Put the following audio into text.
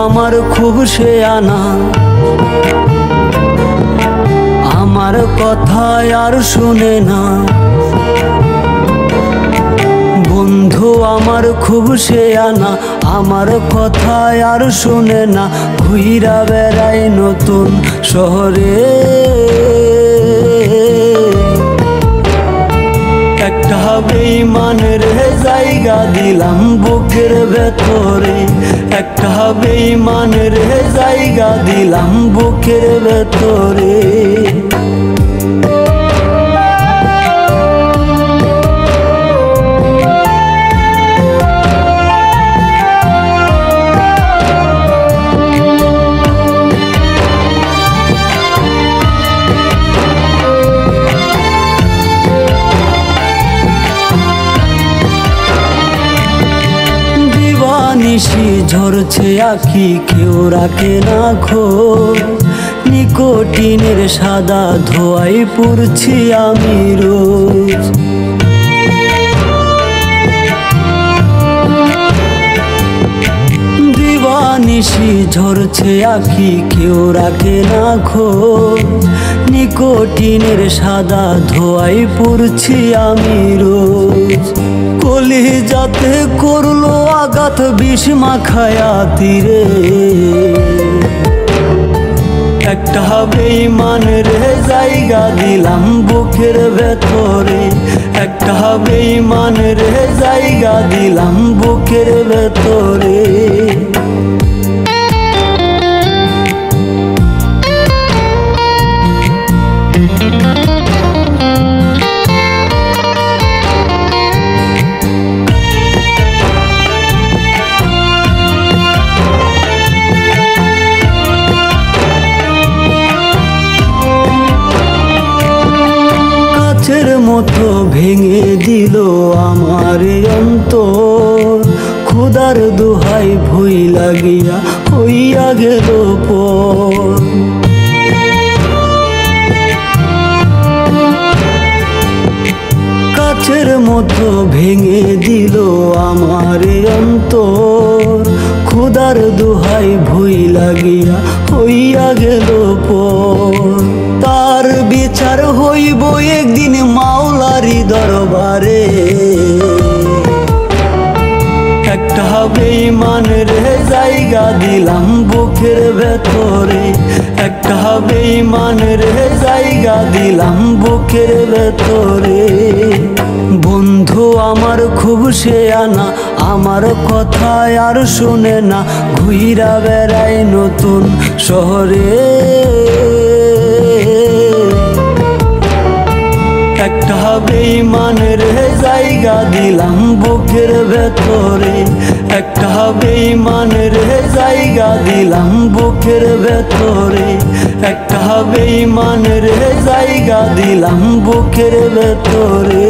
আমার খুব শেয়ানা, আমার কথা আর শুনে না। বন্ধু আমার খুব শেয়ানা, আমার কথা আর শুনে না। ঘুইরা বেড়াই নতুন শহরে, একটা বেঈমানের জায়গা দিলাম বুকের ভেতরে, একটা বেঈমানের জায়গা দিলাম বুকের ভেতরে। নিশি ঝরছে আখি, কেউ রাখে না খোঁজ। নিকোটিনের সাদা ধোঁয়ায় পুড়ছি আমি রোজ। দিবানিশি ঝরছে আখি, কেউ রাখে না খোঁজ। নিকোটিনের সাদা ধোঁয়ায় পুড়ছি আমি রোজ। কলিজাতে করলো আঘাত বিষ মাখায়া তীরে, একটা বেঈমানের জায়গা দিলাম বুকের ভেতরে, একটা বেঈমানের জায়গা দিলাম বুকের ভেতরে। মতো ভেঙে দিল আমার অন্তর, খোদার দোহাই ভই লাগিয়া হইয়া গেল পর। কাছের মতো ভেঙে দিল আমার অন্তর, খোদার দোহাই ভই লাগিয়া হইয়া গেল পর। তার বিচার হইব একদিন মাওলারি দরবারে, একটা বেঈমানের জায়গা দিলাম বুকের ভেতরে, একটা বেঈমানের জায়গা দিলাম বুকের ভেতরে। বন্ধু আমার খুব শেয়ানা, আমার কথা আর শুনে না। ঘুইরা বেড়াই নতুন শহরে, একটা বেঈমানের জায়গা দিলাম বুকের ভেতরে, একটা বেঈমানের জায়গা দিলাম বুকের ভেতরে, একটা বেঈমানের জায়গা দিলাম বুকের ভেতরে।